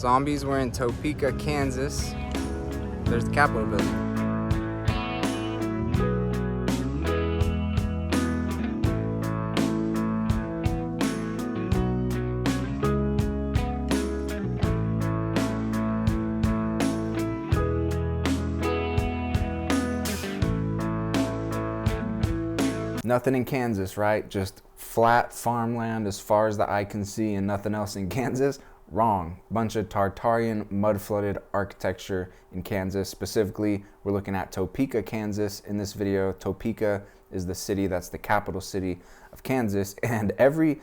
Zombies were in Topeka, Kansas. There's the Capitol building. Nothing in Kansas, right? Just flat farmland as far as the eye can see and nothing else in Kansas? Wrong. Bunch of Tartarian mud-flooded architecture in Kansas. Specifically, we're looking at Topeka, Kansas in this video. Topeka is the city that's the capital city of Kansas, and every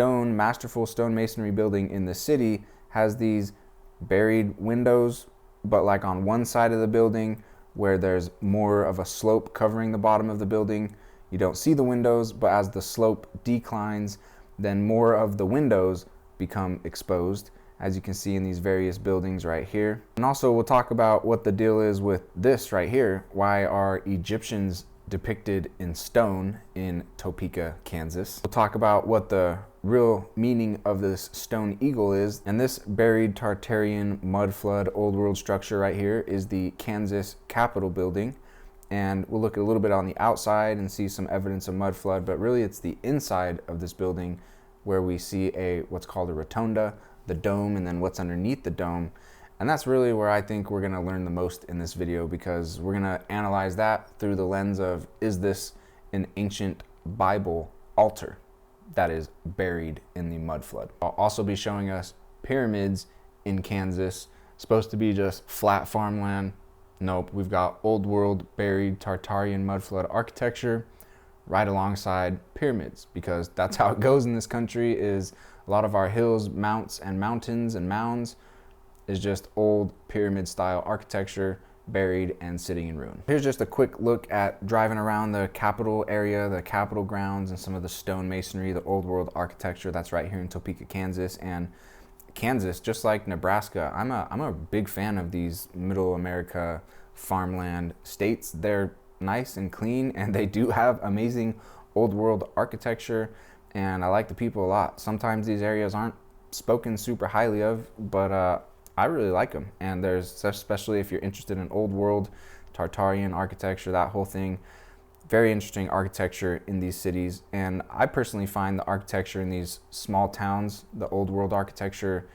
masterful stonemasonry building in the city has these buried windows, but like on one side of the building where there's more of a slope covering the bottom of the building, you don't see the windows, but as the slope declines, then more of the windows become exposed, as you can see in these various buildings right here. And also we'll talk about what the deal is with this right here. Why are Egyptians depicted in stone in Topeka, Kansas? We'll talk about what the real meaning of this stone eagle is. And this buried Tartarian mud flood old world structure right here is the Kansas Capitol building. And we'll look a little bit on the outside and see some evidence of mud flood, but really it's the inside of this building where we see what's called a rotunda, the dome, and then what's underneath the dome. And that's really where I think we're gonna learn the most in this video, because we're gonna analyze that through the lens of, is this an ancient Bible altar that is buried in the mud flood? I'll also be showing us pyramids in Kansas, supposed to be just flat farmland. Nope, we've got old world buried Tartarian mud flood architecture right alongside pyramids, because that's how it goes in this country. Is a lot of our hills, mounts and mountains and mounds is just old pyramid style architecture buried and sitting in ruin. Here's just a quick look at driving around the Capitol area, the Capitol grounds, and some of the stonemasonry, the old world architecture that's right here in Topeka, Kansas. And Kansas, just like Nebraska, I'm a big fan of these middle America farmland states. They're nice and clean, and they do have amazing old world architecture, and I like the people a lot. Sometimes these areas aren't spoken super highly of, but I really like them. And there's, especially if you're interested in old world Tartarian architecture, that whole thing, very interesting architecture in these cities. And I personally find the architecture in these small towns, the old world architecture,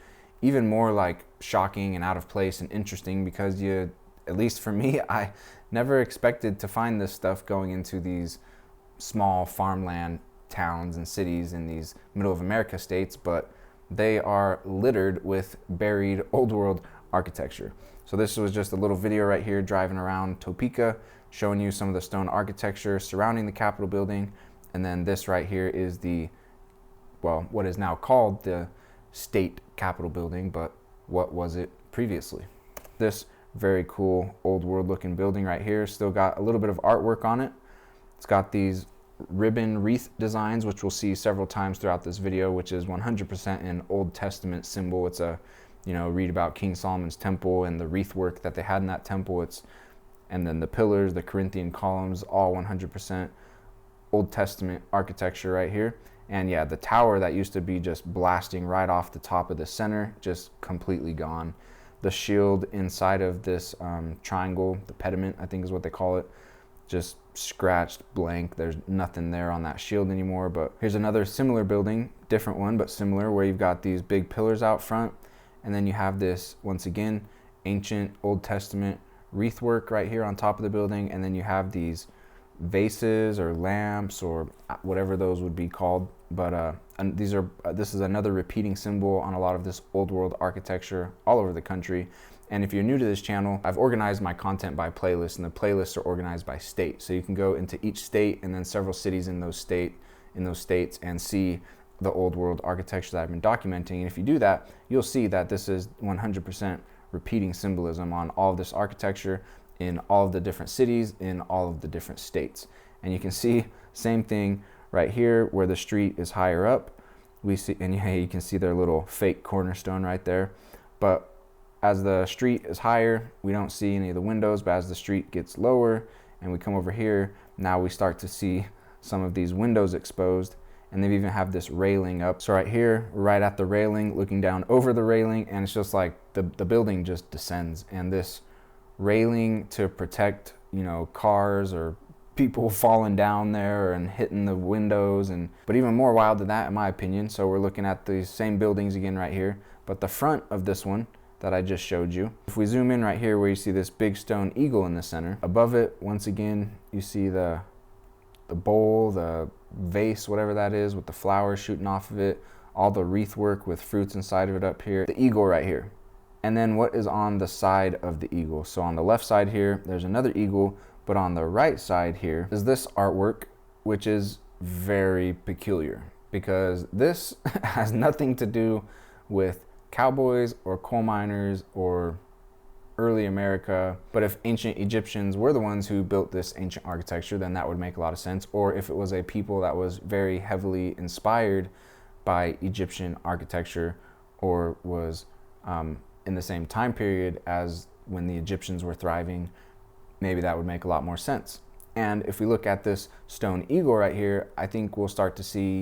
even more like shocking and out of place and interesting, because you, at least for me, I never expected to find this stuff going into these small farmland towns and cities in these middle of America states, but they are littered with buried old world architecture. So this was just a little video right here driving around Topeka, showing you some of the stone architecture surrounding the Capitol building. And then this right here is the, well, what is now called the state Capitol building, but what was it previously? This very cool old world looking building right here still got a little bit of artwork on it. It's got these ribbon wreath designs, which we'll see several times throughout this video, which is 100% an Old Testament symbol. It's a, read about King Solomon's temple and the wreath work that they had in that temple. And then the pillars, the Corinthian columns, all 100% Old Testament architecture right here. And yeah, the tower that used to be just blasting right off the top of the center, just completely gone. The shield inside of this triangle, the pediment, I think is what they call it, just scratched blank. There's nothing there on that shield anymore. But here's another similar building, different one, but similar, where you've got these big pillars out front. And then you have this, once again, ancient Old Testament wreath work right here on top of the building. And then you have these vases or lamps or whatever those would be called. But this is another repeating symbol on a lot of this old world architecture all over the country. And if you're new to this channel, I've organized my content by playlist, and the playlists are organized by state. So you can go into each state and then several cities in those states and see the old world architecture that I've been documenting. And if you do that, you'll see that this is 100% repeating symbolism on all of this architecture in all of the different cities, in all of the different states. And you can see same thing right here where the street is higher up. We see, and you can see their little fake cornerstone right there. But as the street is higher, we don't see any of the windows, but as the street gets lower and we come over here, now we start to see some of these windows exposed. and they even have this railing up. So right here, right at the railing, looking down over the railing, and it's just like the building just descends. And this railing to protect, you know, cars or people falling down there and hitting the windows, but even more wild than that in my opinion. So we're looking at these same buildings again right here, but the front of this one that I just showed you, if we zoom in right here where you see this big stone eagle in the center, above it once again you see the bowl, the vase, whatever that is, with the flowers shooting off of it, all the wreath work with fruits inside of it up here, the eagle right here. And then what is on the side of the eagle? So on the left side here there's another eagle, but on the right side here is this artwork, which is very peculiar because this has nothing to do with cowboys or coal miners or early America. But if ancient Egyptians were the ones who built this ancient architecture, then that would make a lot of sense. Or if it was a people that was very heavily inspired by Egyptian architecture or was in the same time period as when the Egyptians were thriving, maybe that would make a lot more sense. And if we look at this stone eagle right here, I think we'll start to see,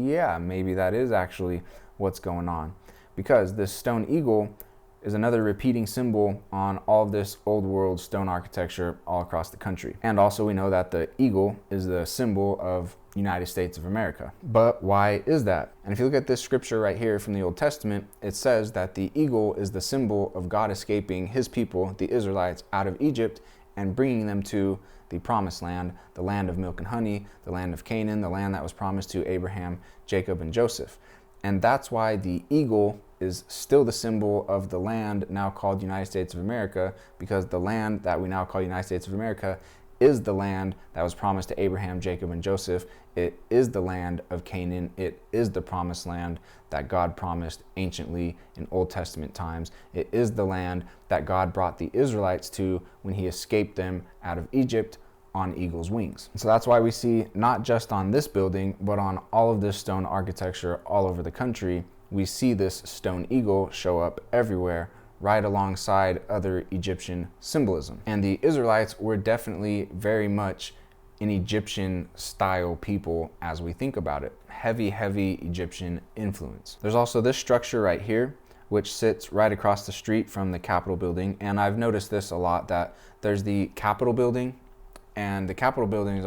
yeah, maybe that is actually what's going on. Because this stone eagle is another repeating symbol on all of this old world stone architecture all across the country. And also we know that the eagle is the symbol of United States of America. But why is that? And if you look at this scripture right here from the Old Testament, it says that the eagle is the symbol of God escaping his people, the Israelites, out of Egypt and bringing them to the promised land, the land of milk and honey, the land of Canaan, the land that was promised to Abraham, Jacob, and Joseph. And that's why the eagle is still the symbol of the land now called United States of America, because the land that we now call United States of America is the land that was promised to Abraham, Jacob, and Joseph. It is the land of Canaan. It is the promised land that God promised anciently in Old Testament times. It is the land that God brought the Israelites to when he escaped them out of Egypt on eagle's wings. So that's why we see, not just on this building, but on all of this stone architecture all over the country, we see this stone eagle show up everywhere, right alongside other Egyptian symbolism. And the Israelites were definitely very much an Egyptian style people as we think about it. Heavy Egyptian influence. There's also this structure right here, which sits right across the street from the Capitol building. And I've noticed this a lot, that there's the Capitol building, and the Capitol buildings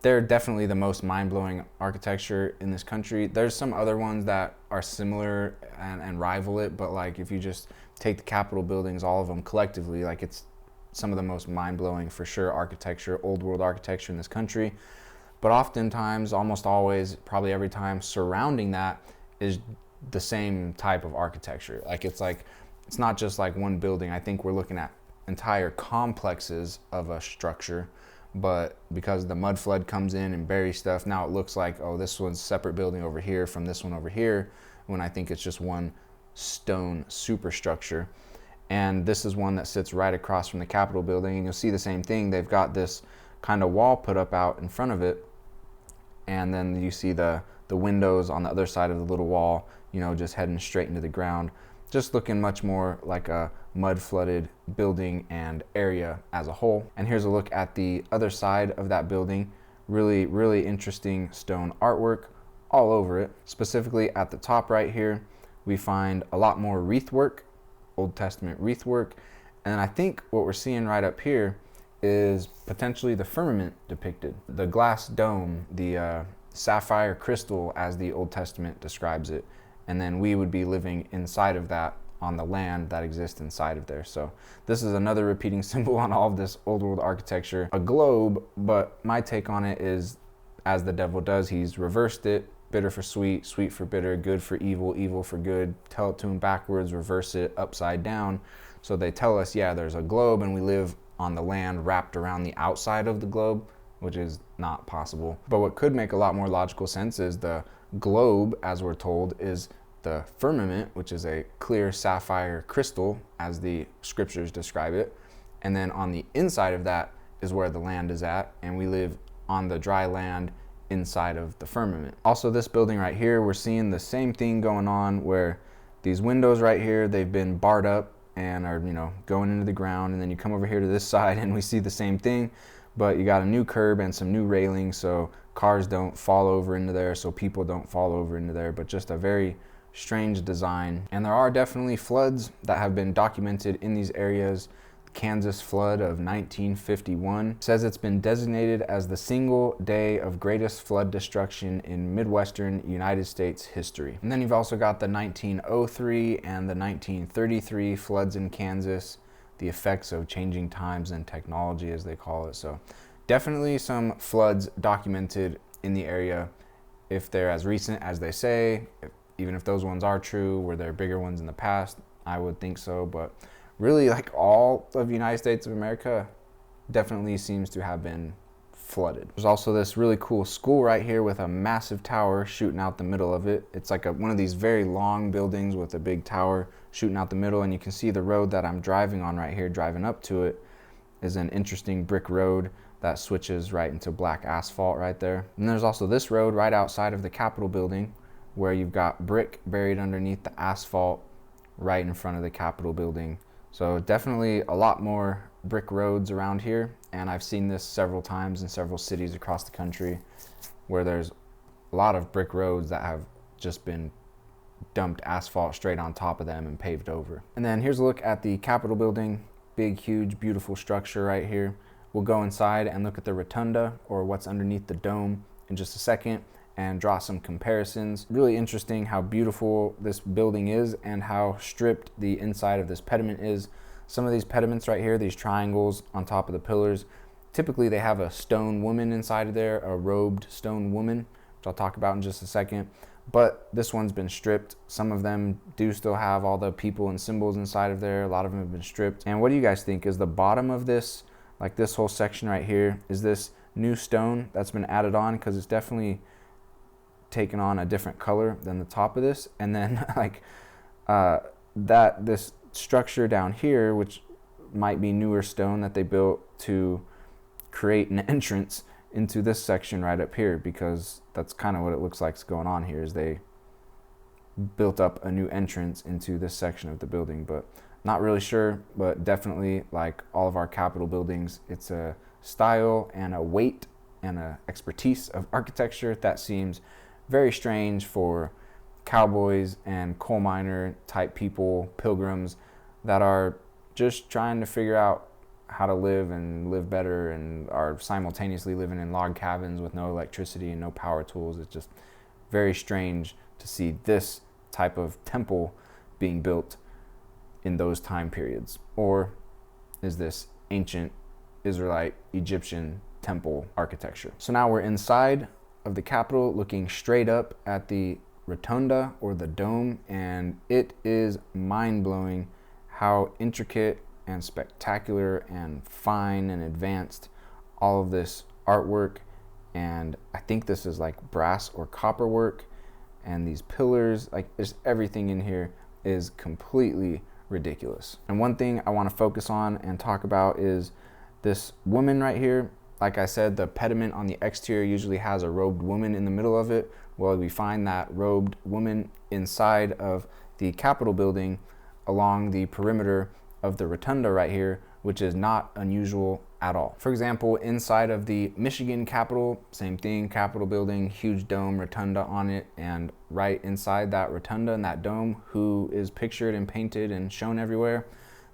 they're definitely the most mind-blowing architecture in this country. There's some other ones that are similar and rival it, but like if you just take the Capitol buildings, all of them collectively, like it's some of the most mind-blowing for sure architecture, old world architecture in this country. But oftentimes, almost always, probably every time, surrounding that is the same type of architecture. It's not just like one building. I think we're looking at entire complexes of a structure, but because the mud flood comes in and buries stuff, now it looks like, oh, this one's a separate building over here from this one over here, when I think it's just one stone superstructure. And this is one that sits right across from the Capitol building, and you'll see the same thing. They've got this kind of wall put up out in front of it, and then you see the windows on the other side of the little wall, you know, just heading straight into the ground, just looking much more like a mud flooded building and area as a whole. And here's a look at the other side of that building. Really interesting stone artwork all over it. Specifically at the top right here, we find a lot more wreath work, Old Testament wreath work. And I think what we're seeing right up here is potentially the firmament depicted. The glass dome, the sapphire crystal as the Old Testament describes it. And then we would be living inside of that on the land that exists inside of there. So this is another repeating symbol on all of this old world architecture. A globe, but my take on it is, as the devil does, he's reversed it. Bitter for sweet, sweet for bitter, good for evil, evil for good. Tell it to them backwards, reverse it upside down. So they tell us, yeah, there's a globe and we live on the land wrapped around the outside of the globe, which is not possible. But what could make a lot more logical sense is the globe, as we're told, is the firmament, which is a clear sapphire crystal, as the scriptures describe it. And then on the inside of that is where the land is at, and we live on the dry land inside of the firmament. Also, this building right here, we're seeing the same thing going on, where these windows right here, they've been barred up and are, you know, going into the ground. And then you come over here to this side and we see the same thing, but you got a new curb and some new railings so cars don't fall over into there, so people don't fall over into there, but just a very strange design. And there are definitely floods that have been documented in these areas. Kansas flood of 1951 says it's been designated as the single day of greatest flood destruction in Midwestern United States history. And then you've also got the 1903 and the 1933 floods in Kansas, the effects of changing times and technology, as they call it. So definitely some floods documented in the area. If they're as recent as they say, even if those ones are true, were there bigger ones in the past? I would think so, but really, like, all of the United States of America definitely seems to have been flooded. There's also this really cool school right here with a massive tower shooting out the middle of it. It's like one of these very long buildings with a big tower shooting out the middle, and you can see the road that I'm driving on right here, driving up to it, is an interesting brick road that switches right into black asphalt right there. And there's also this road right outside of the Capitol building where you've got brick buried underneath the asphalt right in front of the Capitol building. So definitely a lot more brick roads around here, and I've seen this several times in several cities across the country where there's a lot of brick roads that have just been dumped asphalt straight on top of them and paved over. And then here's a look at the Capitol building. Big, huge, beautiful structure right here. We'll go inside and look at the rotunda, or what's underneath the dome, in just a second, and draw some comparisons. Really interesting how beautiful this building is and how stripped the inside of this pediment is. Some of these pediments right here, these triangles on top of the pillars, typically they have a stone woman inside of there, a robed stone woman, which I'll talk about in just a second. But this one's been stripped. Some of them do still have all the people and symbols inside of there. A lot of them have been stripped. And what do you guys think? Is the bottom of this, like this whole section right here, is this new stone that's been added on? Because it's definitely taken on a different color than the top of this. And then like this structure down here, which might be newer stone that they built to create an entrance into this section right up here, because that's kind of what it looks like is going on here, is they built up a new entrance into this section of the building. But not really sure, but definitely, like all of our Capitol buildings, it's a style and a weight and a expertise of architecture that seems very strange for cowboys and coal miner type people, pilgrims that are just trying to figure out how to live and live better, and are simultaneously living in log cabins with no electricity and no power tools. It's just very strange to see this type of temple being built in those time periods. Or is this ancient Israelite Egyptian temple architecture? So now we're inside of the Capitol, looking straight up at the rotunda, or the dome, and it is mind-blowing how intricate and spectacular and fine and advanced all of this artwork, and I think this is like brass or copper work, and these pillars, like just everything in here is completely ridiculous. And one thing I want to focus on and talk about is this woman right here. Like I said, the pediment on the exterior usually has a robed woman in the middle of it. Well, we find that robed woman inside of the Capitol building along the perimeter of the rotunda right here, which is not unusual at all. For example, inside of the Michigan Capitol, same thing, Capitol building, huge dome, rotunda on it, and right inside that rotunda and that dome, who is pictured and painted and shown everywhere?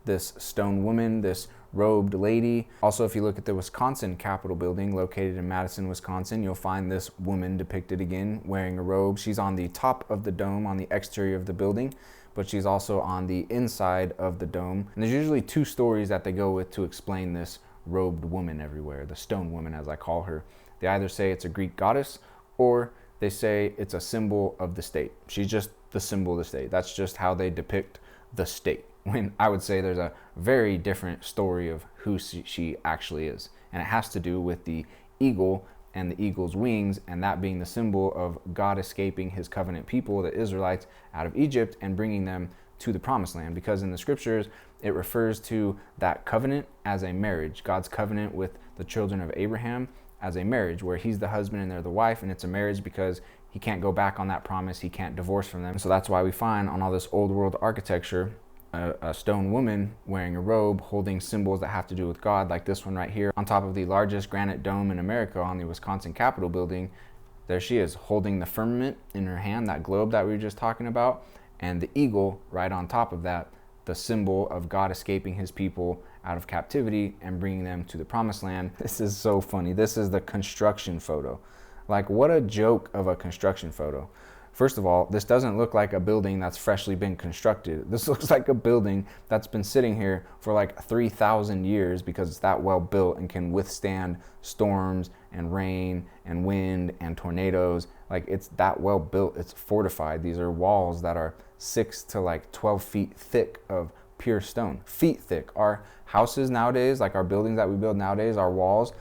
This stone woman, this robed lady. Also, if you look at the Wisconsin Capitol building located in Madison, Wisconsin, you'll find this woman depicted again wearing a robe. She's on the top of the dome on the exterior of the building, but she's also on the inside of the dome. And there's usually two stories that they go with to explain this robed woman everywhere, the stone woman as I call her. They either say it's a Greek goddess, or they say it's a symbol of the state. She's just the symbol of the state. That's just how they depict the state. When I would say there's a very different story of who she actually is. And it has to do with the eagle and the eagle's wings, and that being the symbol of God escaping his covenant people, the Israelites, out of Egypt and bringing them to the promised land. Because in the scriptures, it refers to that covenant as a marriage. God's covenant with the children of Abraham as a marriage, where he's the husband and they're the wife, and it's a marriage because he can't go back on that promise. He can't divorce from them. So that's why we find on all this old world architecture a stone woman wearing a robe holding symbols that have to do with God, like this one right here on top of the largest granite dome in America on the Wisconsin Capitol building. There she is holding the firmament in her hand, that globe that we were just talking about, and the eagle right on top of that, the symbol of God escaping his people out of captivity and bringing them to the promised land. This is so funny. This is the construction photo. Like, what a joke of a construction photo. First of all, this doesn't look like a building that's freshly been constructed. This looks like a building that's been sitting here for like 3,000 years because it's that well built and can withstand storms and rain and wind and tornadoes. Like, it's that well built, it's fortified. These are walls that are 6 to like 12 feet thick of pure stone, feet thick. Our houses nowadays, like our buildings that we build nowadays, our walls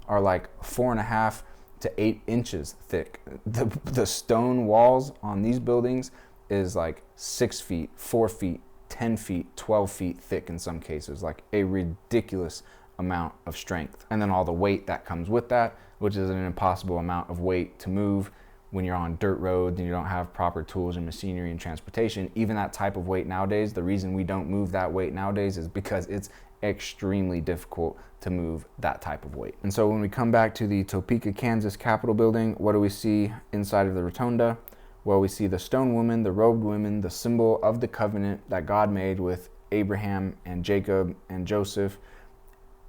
are like 4.5 to 8 inches thick. The stone walls on these buildings is like 6 feet, 4 feet, 10 feet, 12 feet thick in some cases, like a ridiculous amount of strength. And then all the weight that comes with that, which is an impossible amount of weight to move when you're on dirt roads and you don't have proper tools and machinery and transportation. Even that type of weight nowadays, the reason we don't move that weight nowadays is because it's extremely difficult to move that type of weight. And so when we come back to the Topeka, Kansas Capitol building, what do we see inside of the rotunda? Well, we see the stone woman, the robed woman, the symbol of the covenant that God made with Abraham and Jacob and Joseph.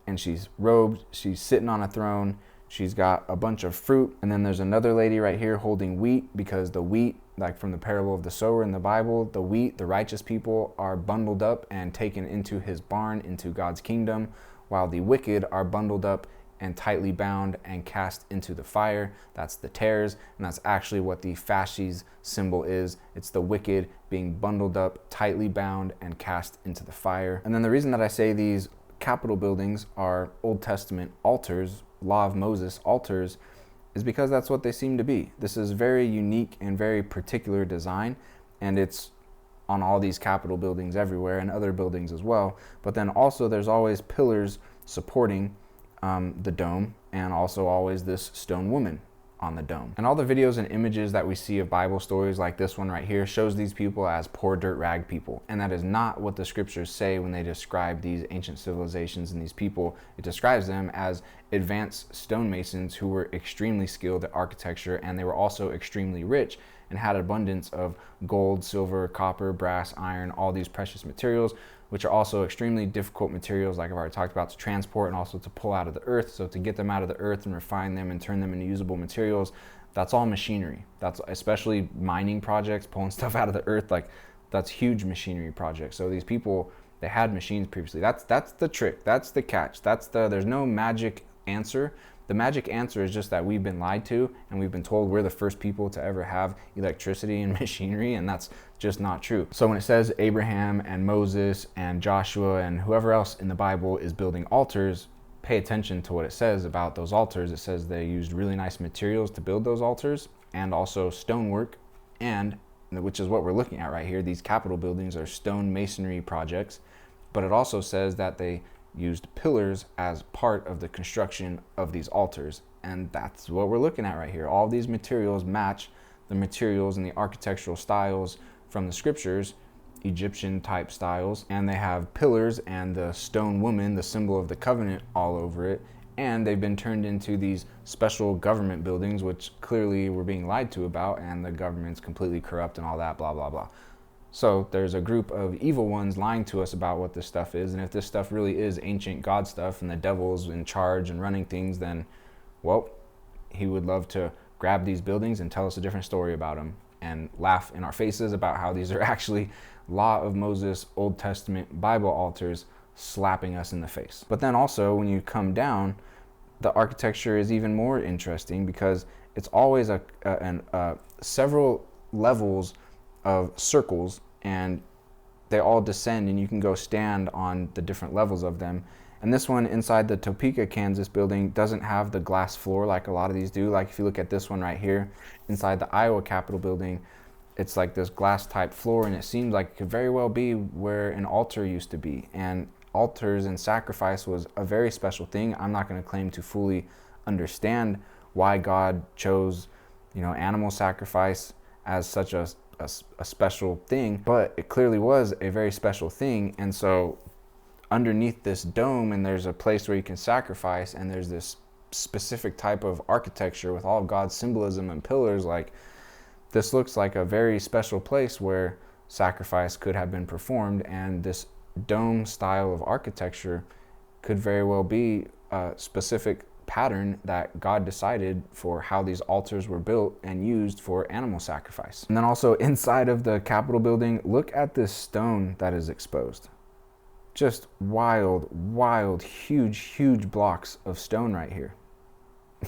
And she's robed, she's sitting on a throne, she's got a bunch of fruit. And then there's another lady right here holding wheat, because the wheat, like from the parable of the sower in the Bible, the wheat, the righteous people, are bundled up and taken into his barn, into God's kingdom, while the wicked are bundled up and tightly bound and cast into the fire. That's the tares, and that's actually what the fasces symbol is. It's the wicked being bundled up, tightly bound, and cast into the fire. And then the reason that I say these Capitol buildings are Old Testament altars, Law of Moses altars, is because that's what they seem to be. This is very unique and very particular design, and it's on all these Capitol buildings everywhere and other buildings as well. But then also there's always pillars supporting the dome, and also always this stone woman on the dome. And all the videos and images that we see of Bible stories like this one right here shows these people as poor dirt rag people. And that is not what the scriptures say when they describe these ancient civilizations and these people. It describes them as advanced stonemasons who were extremely skilled at architecture, and they were also extremely rich and had abundance of gold, silver, copper, brass, iron, all these precious materials, which are also extremely difficult materials, like I've already talked about, to transport and also to pull out of the earth. So to get them out of the earth and refine them and turn them into usable materials, that's all machinery. That's especially mining projects, pulling stuff out of the earth, like that's huge machinery projects. So these people, they had machines previously. That's the trick, that's the catch. There's no magic answer. The magic answer is just that we've been lied to, and we've been told we're the first people to ever have electricity and machinery, and that's just not true. So when it says Abraham and Moses and Joshua and whoever else in the Bible is building altars, pay attention to what it says about those altars. It says they used really nice materials to build those altars, and also stonework, and which is what we're looking at right here. These Capitol buildings are stone masonry projects, but it also says that they used pillars as part of the construction of these altars. And that's what we're looking at right here. All these materials match the materials and the architectural styles from the scriptures, Egyptian type styles, and they have pillars and the stone woman, the symbol of the covenant, all over it. And they've been turned into these special government buildings, which clearly we're being lied to about, and the government's completely corrupt and all that, blah, blah, blah. So there's a group of evil ones lying to us about what this stuff is. And if this stuff really is ancient God stuff and the devil's in charge and running things, then, well, he would love to grab these buildings and tell us a different story about them and laugh in our faces about how these are actually Law of Moses, Old Testament Bible altars slapping us in the face. But then also when you come down, the architecture is even more interesting because it's always several levels of circles, and they all descend, and you can go stand on the different levels of them. And this one inside the Topeka, Kansas building doesn't have the glass floor like a lot of these do. Like if you look at this one right here inside the Iowa Capitol building, it's like this glass type floor, and it seems like it could very well be where an altar used to be. And altars and sacrifice was a very special thing. I'm not going to claim to fully understand why God chose, animal sacrifice as such a a special thing, but it clearly was a very special thing. And so underneath this dome, and there's a place where you can sacrifice, and there's this specific type of architecture with all of God's symbolism and pillars. Like, this looks like a very special place where sacrifice could have been performed, and this dome style of architecture could very well be a specific pattern that God decided for how these altars were built and used for animal sacrifice. And then also inside of the Capitol building, look at this stone that is exposed. Just wild, huge blocks of stone right here.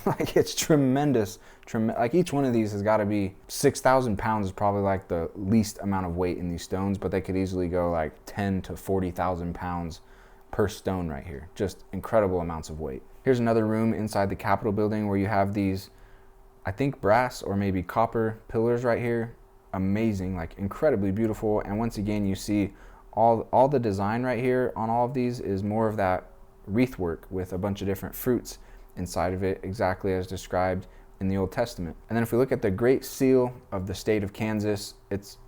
Like, it's tremendous. Like, each one of these has got to be 6,000 pounds is probably like the least amount of weight in these stones, but they could easily go like 10 to 40,000 pounds per stone right here. Just incredible amounts of weight. Here's another room inside the Capitol building where you have these, I think, brass or maybe copper pillars right here. Amazing, like incredibly beautiful. And once again, you see all the design right here on all of these is more of that wreath work with a bunch of different fruits inside of it, exactly as described in the Old Testament. And then if we look at the Great Seal of the state of Kansas, it's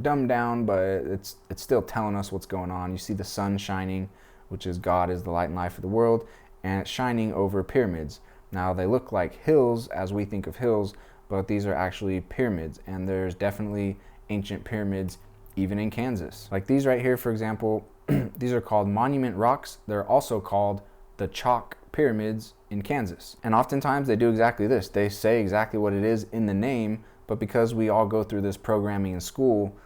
dumbed down, but it's still telling us what's going on. You see the sun shining, which is God is the light and life of the world, and it's shining over pyramids. Now, they look like hills as we think of hills, but these are actually pyramids, and there's definitely ancient pyramids even in Kansas. Like these right here, for example, these are called monument rocks. They're also called the chalk pyramids in Kansas. And oftentimes they do exactly this. They say exactly what it is in the name, but because we all go through this programming in school,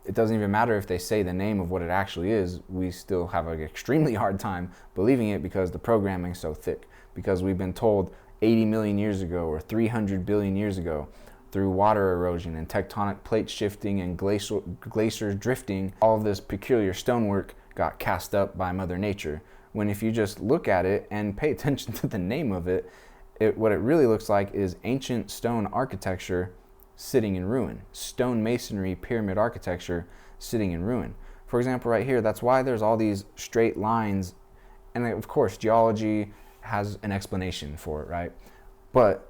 it doesn't even matter if they say the name of what it actually is. We still have an extremely hard time believing it because the programming is so thick. Because we've been told 80 million years ago or 300 billion years ago, through water erosion and tectonic plate shifting and glacier drifting, all of this peculiar stonework got cast up by Mother Nature. When if you just look at it and pay attention to the name of it, what it really looks like is ancient stone architecture sitting in ruin. Stonemasonry pyramid architecture sitting in ruin. For example, right here, that's why there's all these straight lines. And of course, geology has an explanation for it, right? But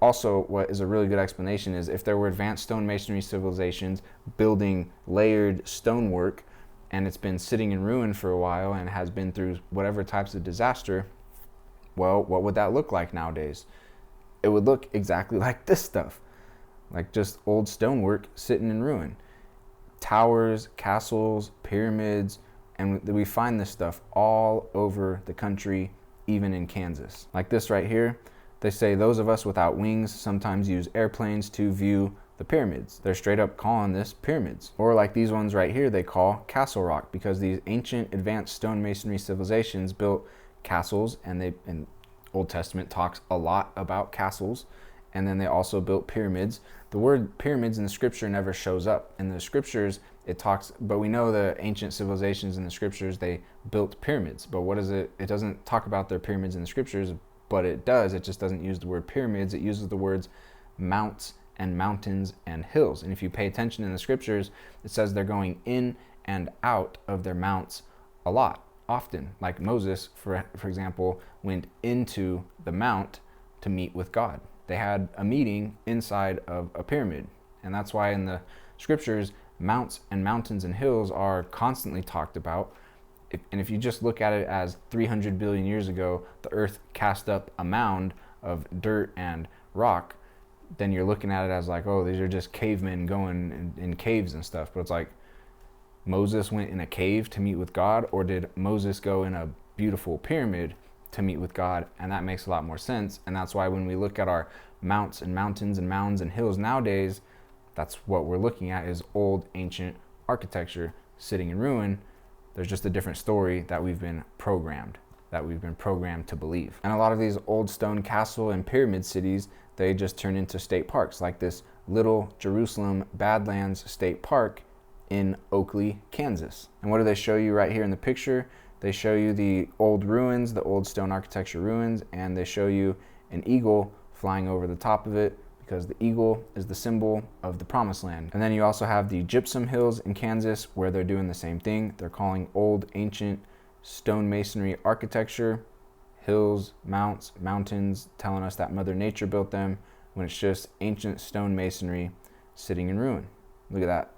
also, what is a really good explanation is if there were advanced stonemasonry civilizations building layered stonework and it's been sitting in ruin for a while and has been through whatever types of disaster, well, what would that look like nowadays? It would look exactly like this stuff, like just old stonework sitting in ruin. Towers, castles, pyramids, and we find this stuff all over the country, even in Kansas. Like this right here. They say those of us without wings sometimes use airplanes to view the pyramids. They're straight up calling this pyramids. Or like these ones right here, they call Castle Rock, because these ancient advanced stonemasonry civilizations built castles, and Old Testament talks a lot about castles. And then they also built pyramids. The word pyramids in the scripture never shows up. In the scriptures, it talks, but we know the ancient civilizations in the scriptures, they built pyramids. But what is it? It doesn't talk about their pyramids in the scriptures, but it does. It just doesn't use the word pyramids. It uses the words mounts and mountains and hills. And if you pay attention in the scriptures, it says they're going in and out of their mounts a lot, often. Like Moses, for example, went into the mount to meet with God. They had a meeting inside of a pyramid. And that's why in the scriptures, mounts and mountains and hills are constantly talked about. And if you just look at it as 300 billion years ago, the earth cast up a mound of dirt and rock, then you're looking at it as like, oh, these are just cavemen going in caves and stuff. But it's like, Moses went in a cave to meet with God, or did Moses go in a beautiful pyramid to meet with God? And that makes a lot more sense. And that's why when we look at our mounts and mountains and mounds and hills nowadays, that's what we're looking at, is old ancient architecture sitting in ruin. There's just a different story that we've been programmed to believe. And a lot of these old stone castle and pyramid cities, they just turn into state parks, like this Little Jerusalem Badlands State Park in Oakley, Kansas. And what do they show you right here in the picture? They show you the old ruins, the old stone architecture ruins, and they show you an eagle flying over the top of it, because the eagle is the symbol of the promised land. And then you also have the Gypsum Hills in Kansas, where they're doing the same thing. They're calling old ancient stonemasonry architecture hills, mounts, mountains, telling us that Mother Nature built them, when it's just ancient stonemasonry sitting in ruin. Look at that.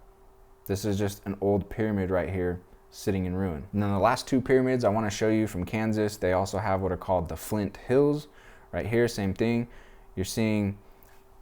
This is just an old pyramid right here sitting in ruin. And then the last two pyramids I want to show you from Kansas, they also have what are called the Flint Hills. Right here, same thing. You're seeing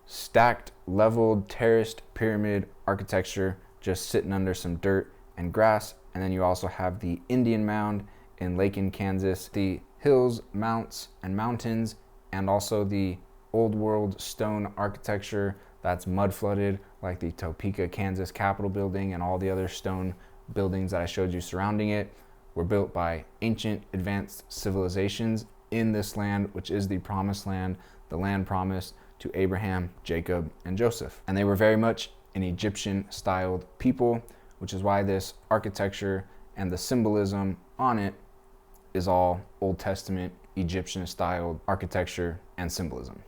stacked, leveled, terraced pyramid architecture just sitting under some dirt and grass. And then you also have the Indian Mound in Lakin, Kansas, the hills, mounts, and mountains, and also the old world stone architecture that's mud flooded, like the Topeka, Kansas Capitol building, and all the other stone buildings that I showed you surrounding it were built by ancient advanced civilizations in this land, which is the promised land, the land promised to Abraham, Jacob, and Joseph. And they were very much an Egyptian styled people, which is why this architecture and the symbolism on it is all Old Testament Egyptian styled architecture and symbolism.